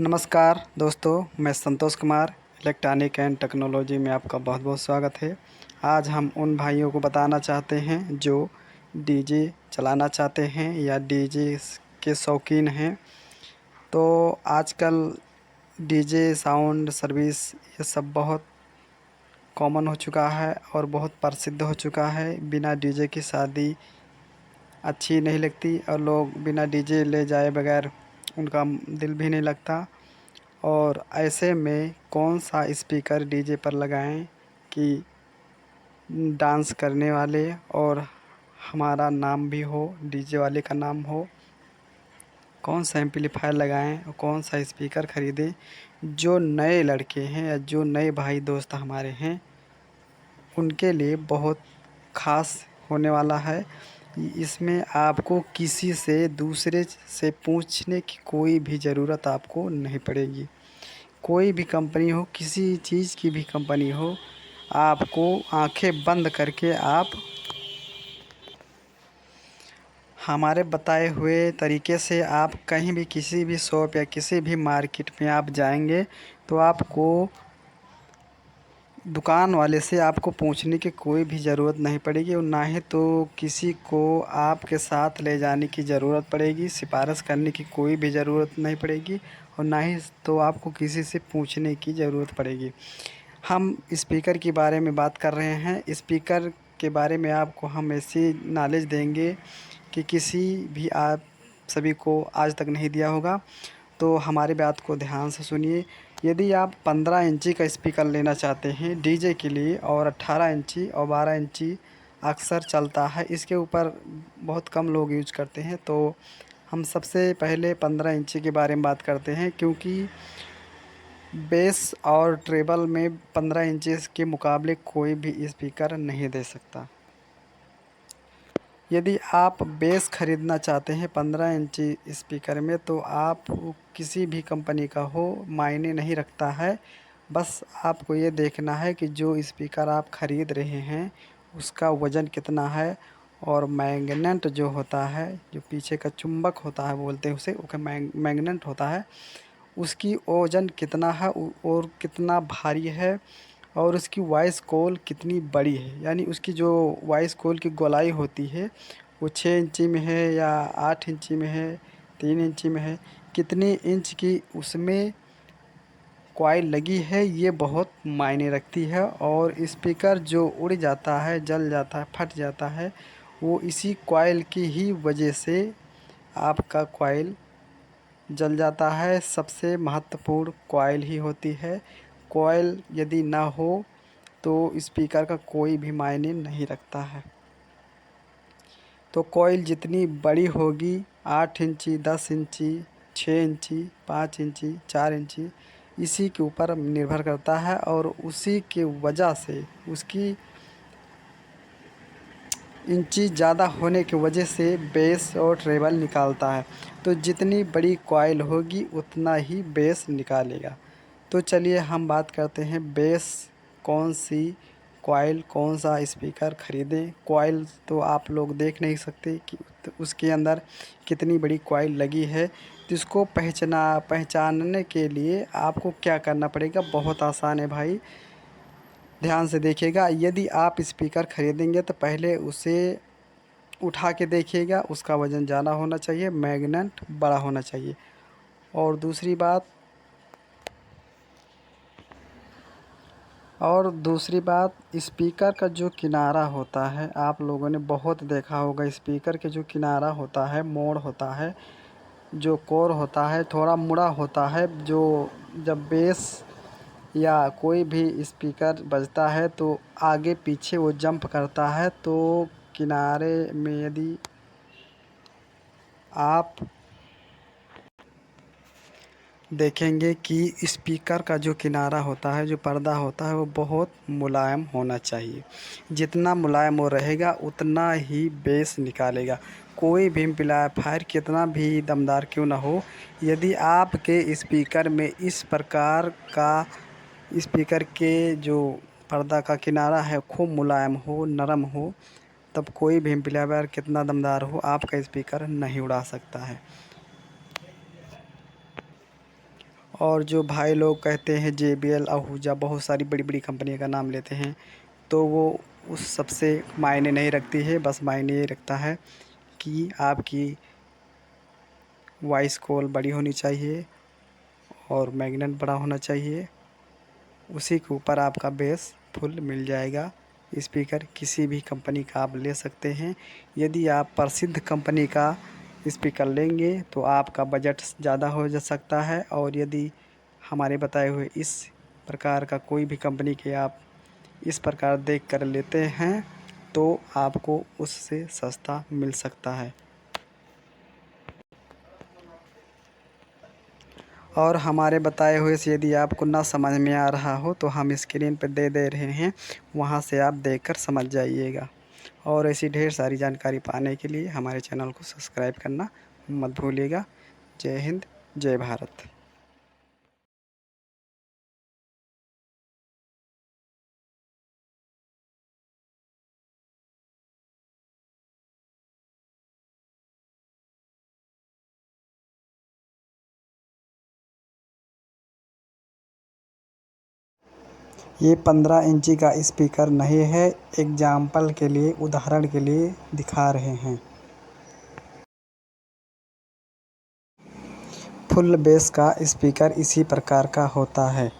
नमस्कार दोस्तों, मैं Santosh Kumar electronic and technology में आपका बहुत बहुत स्वागत है। आज हम उन भाइयों को बताना चाहते हैं जो डीजे चलाना चाहते हैं या डीजे के शौकीन हैं। तो आजकल डीजे साउंड सर्विस ये सब बहुत कॉमन हो चुका है और बहुत प्रसिद्ध हो चुका है। बिना डीजे की शादी अच्छी नहीं लगती और लोग बिना डीजे ले जाए बगैर उनका दिल भी नहीं लगता। और ऐसे में कौन सा स्पीकर डीजे पर लगाएं कि डांस करने वाले और हमारा नाम भी हो, डीजे वाले का नाम हो। कौन सा एम्पलीफायर लगाएं और कौन सा स्पीकर ख़रीदें। जो नए लड़के हैं या जो नए भाई दोस्त हमारे हैं उनके लिए बहुत ख़ास होने वाला है। इसमें आपको किसी से दूसरे से पूछने की कोई भी ज़रूरत आपको नहीं पड़ेगी। कोई भी कंपनी हो, किसी चीज़ की भी कंपनी हो, आपको आंखें बंद करके आप हमारे बताए हुए तरीके से आप कहीं भी किसी भी शॉप या किसी भी मार्केट में आप जाएंगे तो आपको दुकान वाले से आपको पूछने की कोई भी ज़रूरत नहीं पड़ेगी और ना ही तो किसी को आपके साथ ले जाने की ज़रूरत पड़ेगी, सिफारिश करने की कोई भी ज़रूरत नहीं पड़ेगी और ना ही तो आपको किसी से पूछने की ज़रूरत पड़ेगी। हम स्पीकर के बारे में बात कर रहे हैं। स्पीकर के बारे में आपको हम ऐसी नॉलेज देंगे कि किसी भी आप सभी को आज तक नहीं दिया होगा। तो हमारी बात को ध्यान से सुनिए। यदि आप 15 इंची का स्पीकर लेना चाहते हैं डीजे के लिए और 18 इंची और 12 इंची अक्सर चलता है, इसके ऊपर बहुत कम लोग यूज करते हैं। तो हम सबसे पहले 15 इंची के बारे में बात करते हैं, क्योंकि बेस और ट्रेबल में 15 इंची के मुकाबले कोई भी स्पीकर नहीं दे सकता। यदि आप बेस ख़रीदना चाहते हैं 15 इंची स्पीकर में तो आप किसी भी कंपनी का हो मायने नहीं रखता है। बस आपको ये देखना है कि जो स्पीकर आप ख़रीद रहे हैं उसका वज़न कितना है और मैग्नेट जो होता है, जो पीछे का चुंबक होता है बोलते हैं उसे, वो मैग्नेट होता है, उसकी वज़न कितना है और कितना भारी है और उसकी वॉइस कॉल कितनी बड़ी है। यानी उसकी जो वॉइस कॉल की गोलाई होती है वो 6 इंची में है या 8 इंची में है, 3 इंची में है, कितनी इंच की उसमें कॉइल लगी है ये बहुत मायने रखती है। और स्पीकर जो उड़ जाता है, जल जाता है, फट जाता है, वो इसी कॉइल की ही वजह से आपका कॉइल जल जाता है। सबसे महत्वपूर्ण कॉइल ही होती है। कॉइल यदि ना हो तो स्पीकर का कोई भी मायने नहीं रखता है। तो कॉइल जितनी बड़ी होगी, 8 इंची, 10 इंची, 6 इंची, 5 इंची, 4 इंची, इसी के ऊपर निर्भर करता है और उसी के वजह से उसकी इंची ज़्यादा होने की वजह से बेस और ट्रेबल निकालता है। तो जितनी बड़ी कॉइल होगी उतना ही बेस निकालेगा। तो चलिए हम बात करते हैं बेस कौन सी कॉइल, कौन सा स्पीकर ख़रीदें। कॉइल तो आप लोग देख नहीं सकते कि तो उसके अंदर कितनी बड़ी कॉइल लगी है। तो इसको पहचानने के लिए आपको क्या करना पड़ेगा, बहुत आसान है भाई, ध्यान से देखिएगा। यदि आप स्पीकर ख़रीदेंगे तो पहले उसे उठा के देखिएगा, उसका वज़न ज़्यादा होना चाहिए, मैग्नेट बड़ा होना चाहिए। और दूसरी बात स्पीकर का जो किनारा होता है, आप लोगों ने बहुत देखा होगा, स्पीकर के जो किनारा होता है, मोड़ होता है, जो कोर होता है, थोड़ा मुड़ा होता है। जो जब बेस या कोई भी स्पीकर बजता है तो आगे पीछे वो जंप करता है। तो किनारे में यदि आप देखेंगे कि स्पीकर का जो किनारा होता है, जो पर्दा होता है, वो बहुत मुलायम होना चाहिए। जितना मुलायम वो रहेगा उतना ही बेस निकालेगा। कोई भी एम्पलीफायर कितना भी दमदार क्यों ना हो, यदि आपके स्पीकर में इस प्रकार का स्पीकर के जो पर्दा का किनारा है खूब मुलायम हो, नरम हो, तब कोई भी एम्पलीफायर कितना दमदार हो आपका स्पीकर नहीं उड़ा सकता है। और जो भाई लोग कहते हैं JBL, आहूजा, बहुत सारी बड़ी बड़ी कंपनी का नाम लेते हैं, तो वो उस सबसे मायने नहीं रखती है। बस मायने ये रखता है कि आपकी वॉइस कॉल बड़ी होनी चाहिए और मैग्नेट बड़ा होना चाहिए। उसी के ऊपर आपका बेस फुल मिल जाएगा। स्पीकर किसी भी कंपनी का आप ले सकते हैं। यदि आप प्रसिद्ध कंपनी का स्पीकर लेंगे तो आपका बजट ज़्यादा हो जा सकता है, और यदि हमारे बताए हुए इस प्रकार का कोई भी कंपनी के आप इस प्रकार देख कर लेते हैं तो आपको उससे सस्ता मिल सकता है। और हमारे बताए हुए से यदि आपको ना समझ में आ रहा हो तो हम स्क्रीन पर दे रहे हैं, वहाँ से आप देखकर समझ जाइएगा। और ऐसी ढेर सारी जानकारी पाने के लिए हमारे चैनल को सब्सक्राइब करना मत भूलिएगा। जय हिंद, जय भारत। ये 15 इंची का स्पीकर नहीं है, एग्जाम्पल के लिए, उदाहरण के लिए दिखा रहे हैं। फुल बेस का स्पीकर इसी प्रकार का होता है।